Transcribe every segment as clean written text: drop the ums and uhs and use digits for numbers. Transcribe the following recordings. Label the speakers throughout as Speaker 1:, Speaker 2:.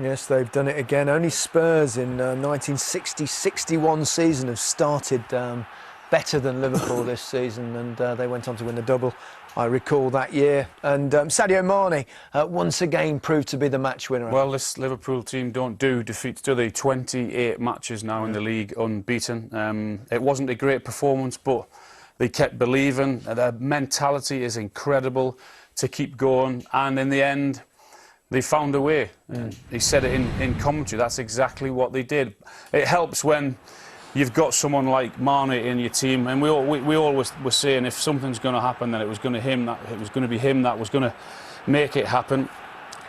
Speaker 1: Yes, they've done it again. Only Spurs in 1960-61 season have started better than Liverpool this season, and they went on to win the double. I recall that year. And Sadio Mane once again proved to be the match winner.
Speaker 2: Well, this Liverpool team don't do defeats, do they? 28 matches now in the league unbeaten. It wasn't a great performance, but they kept believing. Their mentality is incredible to keep going, and in the end, they found a way. He said it in commentary. That's exactly what they did. It helps when you've got someone like Mane in your team, and we always were saying if something's going to happen, then it was going to be him that was going to make it happen.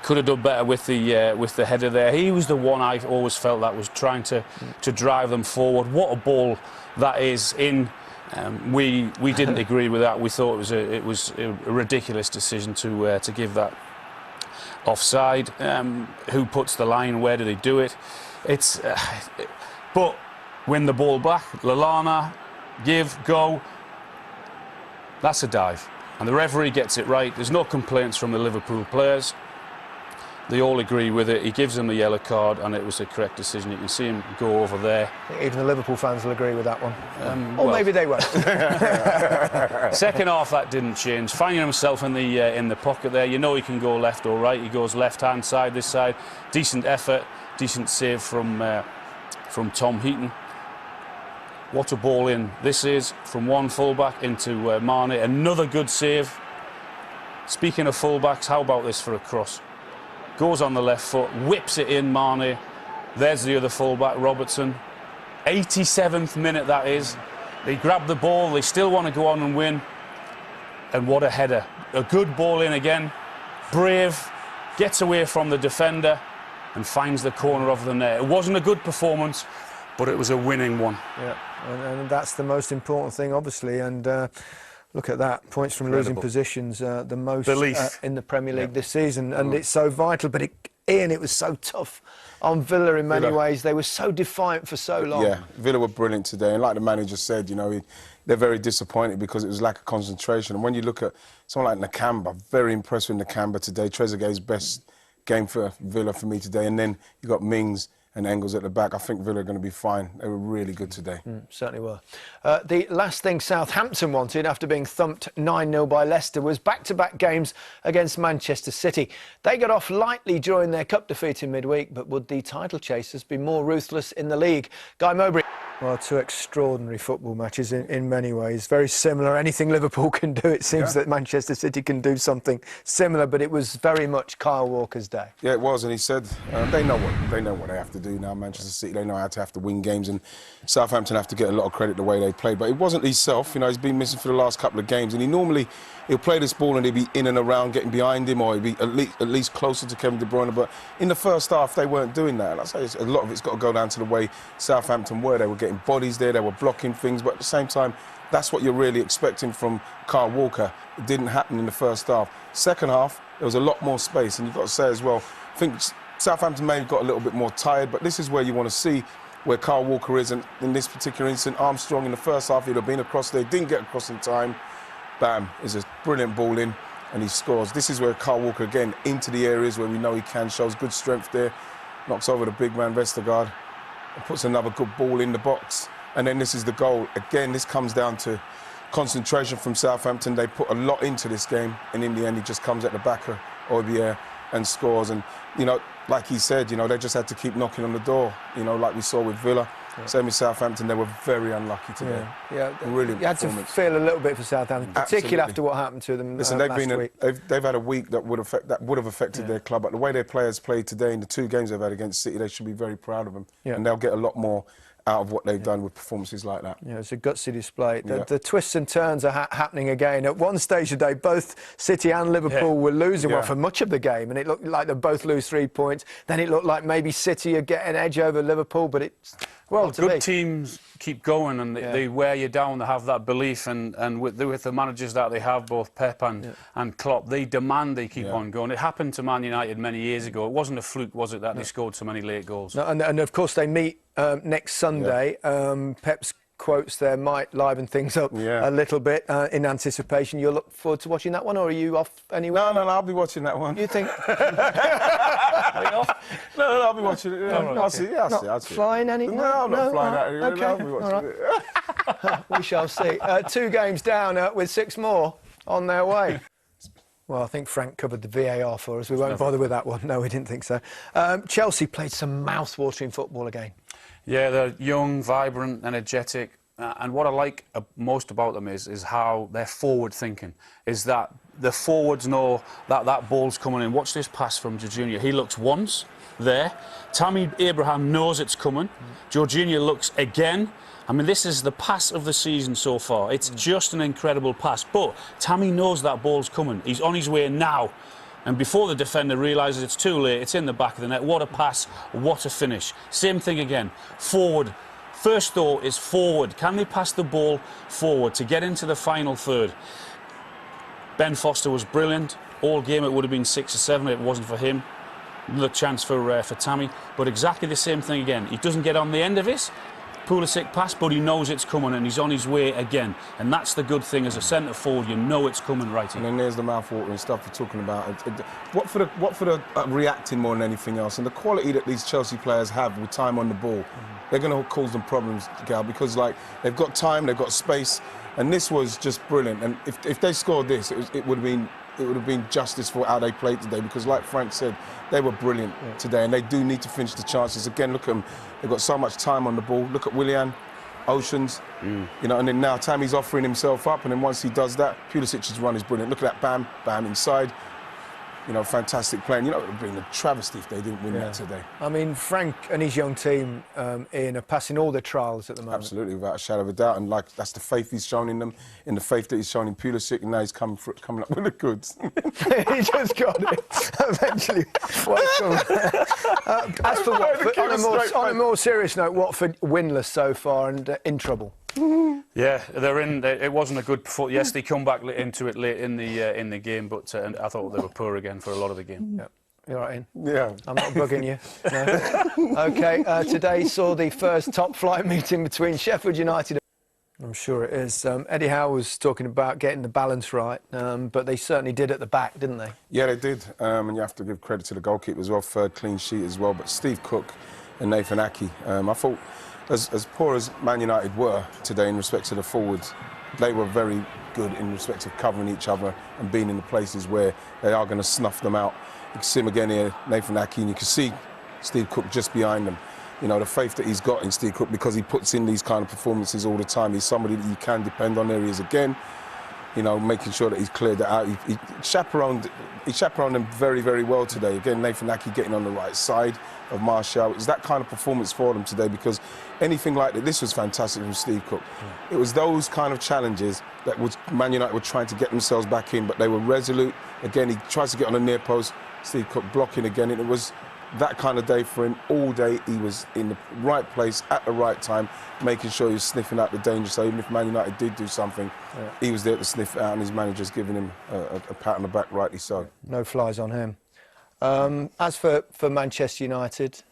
Speaker 2: Could have done better with the header there. He was the one I always felt that was trying to drive them forward. What a ball that is in. We didn't agree with that. We thought it was a ridiculous decision to give that offside. Who puts the line? Where do they do it? But win the ball back. Lallana, go. That's a dive, and the referee gets it right. There's no complaints from the Liverpool players. They all agree with it. He gives them the yellow card, and it was the correct decision. You can see him go over there.
Speaker 1: Even the Liverpool fans will agree with that one. Or well, maybe they won't.
Speaker 2: Second half, that didn't change. Finding himself in the pocket there, you know he can go left or right. He goes left-hand side, this side. Decent effort, decent save from Tom Heaton. What a ball in this is from one fullback into Mane. Another good save. Speaking of fullbacks, how about this for a cross? Goes on the left foot, whips it in, Mane. There's the other fullback, Robertson. 87th minute that is. They grab the ball, they still want to go on and win. And what a header. A good ball in again. Brave, gets away from the defender and finds the corner of the net. It wasn't a good performance, but it was a winning one.
Speaker 1: Yeah, and that's the most important thing, obviously. And look at that, points from losing positions, the most in the Premier League this season, and it's so vital. But Ian, it was so tough on Villa in many ways. They were so defiant for so long.
Speaker 3: Yeah, Villa were brilliant today, and like the manager said, you know, they're very disappointed because it was lack of concentration. And when you look at someone like Nakamba, very impressed with Nakamba today. Trezeguet's best game for Villa for me today, and then you got Mings and Engels at the back. I think Villa are going to be fine. They were really good today.
Speaker 1: Certainly were. The last thing Southampton wanted after being thumped 9-0 by Leicester was back-to-back games against Manchester City. They got off lightly during their cup defeat in midweek, but would the title chasers be more ruthless in the league? Guy Mowbray. Well, two extraordinary football matches in many ways. Very similar. Anything Liverpool can do, it seems that Manchester City can do something similar, but it was very much Kyle Walker's day.
Speaker 3: Yeah, it was, and he said they know what they have to do now. Manchester City, they know how to have to win games, and Southampton have to get a lot of credit the way they played. But it wasn't himself. You know, he's been missing for the last couple of games, and he'll play this ball and he'll be in and around, getting behind him, or he'll be at least closer to Kevin De Bruyne. But in the first half, they weren't doing that. And I say a lot of it's got to go down to the way Southampton were. They were getting bodies there, they were blocking things, but at the same time, that's what you're really expecting from Kyle Walker. It didn't happen in the first half. Second half, there was a lot more space, and you've got to say as well, I think Southampton may have got a little bit more tired, but this is where you want to see where Kyle Walker is, and in this particular instance, Armstrong in the first half, he'd have been across there, didn't get across in time. Bam, is a brilliant ball in, and he scores. This is where Kyle Walker, again, into the areas where we know he can, shows good strength there, knocks over the big man, Vestergaard, and puts another good ball in the box. And then this is the goal. Again, this comes down to concentration from Southampton. They put a lot into this game, and in the end, he just comes at the back of Obier and scores. And, you know, like he said, you know, they just had to keep knocking on the door, you know, like we saw with Villa. Same with Southampton, they were very unlucky today. Really,
Speaker 1: you had to feel a little bit for Southampton, particularly after what happened to them last week.
Speaker 3: They've had a week that would have affected their club, but the way their players played today in the two games they've had against City, they should be very proud of them, and they'll get a lot more out of what they've done with performances like that.
Speaker 1: Yeah, it's a gutsy display. The twists and turns are happening again. At one stage today, both City and Liverpool were losing well for much of the game, and it looked like they both lose 3 points. Then it looked like maybe City would get an edge over Liverpool, but it's
Speaker 2: good teams keep going, and they wear you down. They have that belief, and with the managers that they have, both Pep and Klopp, they demand they keep on going. It happened to Man United many years ago. It wasn't a fluke, was it, that they scored so many late goals?
Speaker 1: No, and of course they meet next Sunday. Pep's quotes there might liven things up a little bit in anticipation. You'll look forward to watching that one, or are you off anyway?
Speaker 3: No, I'll be watching that one.
Speaker 1: You think?
Speaker 3: Are you off? No, I'll be watching it. Yeah. I'll see. I'll see.
Speaker 1: Flying any?
Speaker 3: No, I'm not flying out anywhere.
Speaker 1: Okay.
Speaker 3: No, I'll be watching it.
Speaker 1: We shall see. 2 games down with 6 more on their way. Well, I think Frank covered the VAR for us. We won't bother with that one. No, we didn't think so. Chelsea played some mouth-watering football again. Yeah,
Speaker 2: they're young, vibrant, energetic. And what I like most about them is how they're forward-thinking. Is that the forwards know that ball's coming in. Watch this pass from Jorginho. He looks once there. Tammy Abraham knows it's coming. Jorginho looks again. I mean, this is the pass of the season so far. It's just an incredible pass. But Tammy knows that ball's coming. He's on his way now. And before the defender realises it's too late, it's in the back of the net. What a pass, what a finish. Same thing again. Forward. First thought is forward. Can they pass the ball forward to get into the final third? Ben Foster was brilliant. All game it would have been 6 or 7 if it wasn't for him. Another chance for Tammy. But exactly the same thing again. He doesn't get on the end of it. Pulisic pass, but he knows it's coming and he's on his way again. And that's the good thing as a centre forward, you know it's coming right in.
Speaker 3: And then there's the mouth-watering stuff we're talking about. What for the reacting more than anything else, and the quality that these Chelsea players have with time on the ball, they're going to cause them problems, Gal, because like they've got time, they've got space, and this was just brilliant. And if they scored this, it would have been justice for how they played today, because like Frank said, they were brilliant today, and they do need to finish the chances. Again, look at them. They've got so much time on the ball. Look at Willian, Oceans, you know, and then now Tammy's offering himself up, and then once he does that, Pulisic's run is brilliant. Look at that, bam, inside. You know, fantastic playing. You know, it would have been a travesty if they didn't win that today.
Speaker 1: I mean, Frank and his young team, Ian, are passing all the trials at the moment.
Speaker 3: Absolutely, without a shadow of a doubt. And like that's the faith he's shown in them, in the faith that he's shown in Pulisic, and now he's coming up with the goods.
Speaker 1: He just got it eventually. As for Watford, on a more serious note, Watford winless so far and in trouble.
Speaker 2: Yeah, they're in. It wasn't a good performance. Yes, they come back into it late in the game, but I thought they were poor again for a lot of the game.
Speaker 1: Yeah. You're right, Ian?
Speaker 3: Yeah.
Speaker 1: I'm not bugging you. No. OK, today saw the first top-flight meeting between Sheffield United. I'm sure it is. Eddie Howe was talking about getting the balance right, but they certainly did at the back, didn't they?
Speaker 3: Yeah, they did. And you have to give credit to the goalkeeper as well, 3rd clean sheet as well. But Steve Cook and Nathan Aki, I thought, as poor as Man United were today in respect to the forwards, they were very good in respect of covering each other and being in the places where they are going to snuff them out. You can see him again here, Nathan Aki, and you can see Steve Cook just behind them. You know, the faith that he's got in Steve Cook, because he puts in these kind of performances all the time. He's somebody that you can depend on. There he is again, you know, making sure that he's cleared that out. He chaperoned them very, very well today. Again, Nathan Aki getting on the right side of Martial. It was that kind of performance for them today, because anything like that, this was fantastic from Steve Cook. It was those kind of challenges that Man United were trying to get themselves back in, but they were resolute. Again, he tries to get on the near post, Steve Cook blocking again, and it was that kind of day for him. All day he was in the right place at the right time, making sure he was sniffing out the danger. So even if Man United did do something, he was there to sniff it out, and his manager's giving him a pat on the back, rightly so.
Speaker 1: No flies on him. As for Manchester United,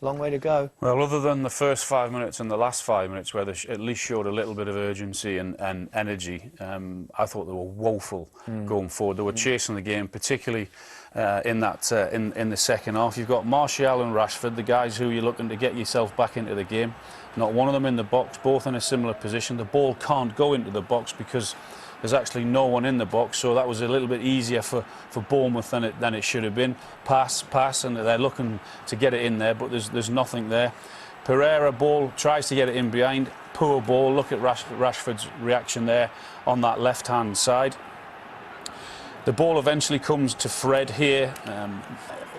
Speaker 1: long way to go.
Speaker 2: Well, other than the first 5 minutes and the last 5 minutes, where they at least showed a little bit of urgency and energy, I thought they were woeful going forward. They were chasing the game, particularly in the second half. You've got Martial and Rashford, the guys who you're looking to get yourself back into the game. Not one of them in the box, both in a similar position. The ball can't go into the box because there's actually no one in the box, so that was a little bit easier for Bournemouth than it should have been. Pass, and they're looking to get it in there, but there's nothing there. Pereira ball, tries to get it in behind, poor ball. Look at Rashford's reaction there on that left-hand side. The ball eventually comes to Fred here.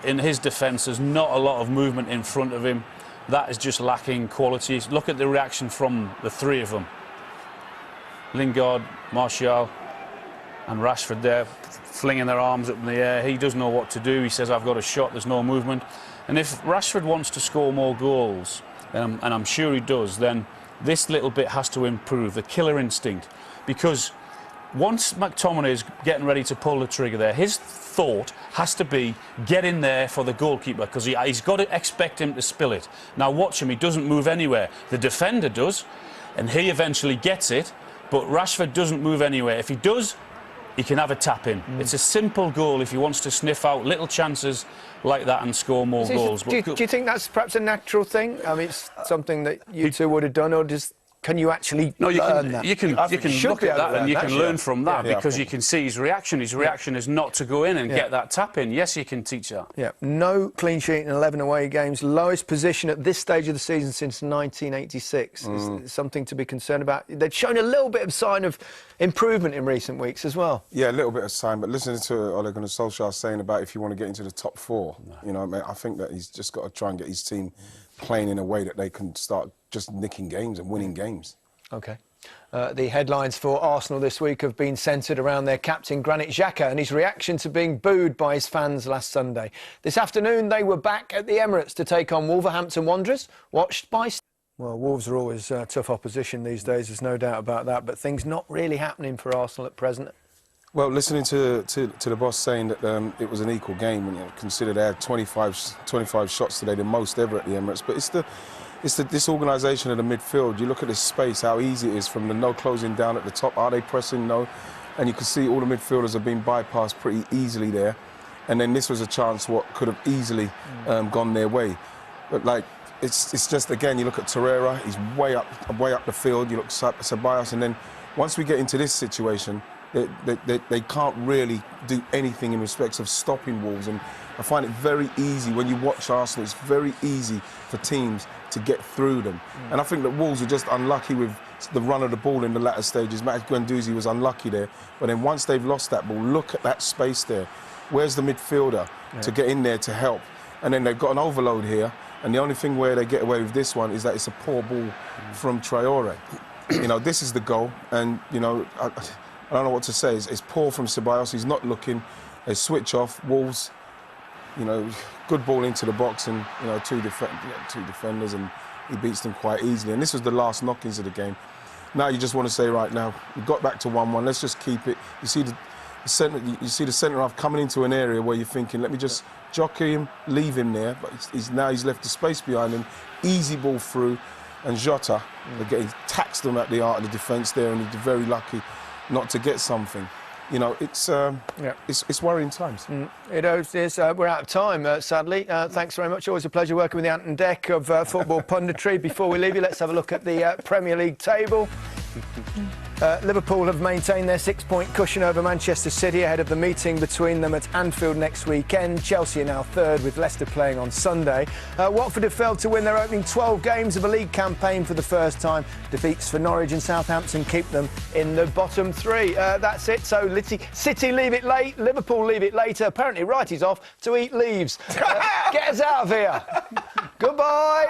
Speaker 2: In his defence, there's not a lot of movement in front of him. That is just lacking quality. Look at the reaction from the three of them. Lingard, Martial and Rashford there, flinging their arms up in the air. He doesn't know what to do. He says, I've got a shot, there's no movement. And if Rashford wants to score more goals, and I'm sure he does, then this little bit has to improve, the killer instinct. Because once McTominay is getting ready to pull the trigger there, his thought has to be get in there for the goalkeeper, because he's got to expect him to spill it. Now watch him, he doesn't move anywhere. The defender does, and he eventually gets it, but Rashford doesn't move anywhere. If he does, he can have a tap in. It's a simple goal if he wants to sniff out little chances like that and score more goals.
Speaker 1: Do you think that's perhaps a natural thing? I mean, it's something that you two would have done, or can you actually learn that?
Speaker 2: You can look at that and you can learn from that, because you can see his reaction. His reaction is not to go in and get that tap in. Yes, you can teach that.
Speaker 1: Yeah, no clean sheet in 11 away games. Lowest position at this stage of the season since 1986. Is something to be concerned about. They've shown a little bit of sign of improvement in recent weeks as well.
Speaker 3: Yeah, a little bit of sign, but listening to Ole Gunnar Solskjaer saying about if you want to get into the top four, you know, I think that he's just got to try and get his team playing in a way that they can start just nicking games and winning games.
Speaker 1: OK. The headlines for Arsenal this week have been centred around their captain Granit Xhaka and his reaction to being booed by his fans last Sunday. This afternoon they were back at the Emirates to take on Wolverhampton Wanderers, watched by... Well, Wolves are always tough opposition these days, there's no doubt about that, but things not really happening for Arsenal at present.
Speaker 3: Well, listening to the boss saying that it was an equal game, and consider they had 25 shots today, the most ever at the Emirates, but it's the disorganisation of the midfield. You look at this space, how easy it is from the no closing down at the top. Are they pressing? No. And you can see all the midfielders have been bypassed pretty easily there. And then this was a chance what could have easily gone their way. But like, it's just, again, you look at Torreira, he's way up the field. You look at Ceballos, and then once we get into this situation, they can't really do anything in respect of stopping Wolves. And I find it very easy when you watch Arsenal, it's very easy for teams to get through them. And I think that Wolves are just unlucky with the run of the ball in the latter stages. Matt Guendouzi was unlucky there. But then once they've lost that ball, look at that space there. Where's the midfielder to get in there to help? And then they've got an overload here. And the only thing where they get away with this one is that it's a poor ball from Traore. You know, this is the goal. And, you know, I don't know what to say. It's poor from Ceballos. He's not looking. They switch off. Wolves, you know, good ball into the box, and, you know, two defenders, and he beats them quite easily. And this was the last knockings of the game. Now you just want to say, right now, we got back to 1-1. Let's just keep it. You see the centre half coming into an area where you're thinking, let me just jockey him, leave him there. But he's left the space behind him. Easy ball through, and Jota, he taxed them at the art of the defence there, and he's very lucky not to get something. You know, it's worrying times.
Speaker 1: It is. We're out of time, sadly. Thanks very much. Always a pleasure working with the Ant and Dec of football punditry. Before we leave you, let's have a look at the Premier League table. Liverpool have maintained their 6-point cushion over Manchester City ahead of the meeting between them at Anfield next weekend. Chelsea are now third, with Leicester playing on Sunday. Watford have failed to win their opening 12 games of a league campaign for the first time. Defeats for Norwich and Southampton keep them in the bottom three. That's it. So City leave it late, Liverpool leave it later. Apparently Wrighty's off to eat leaves. Get us out of here. Goodbye.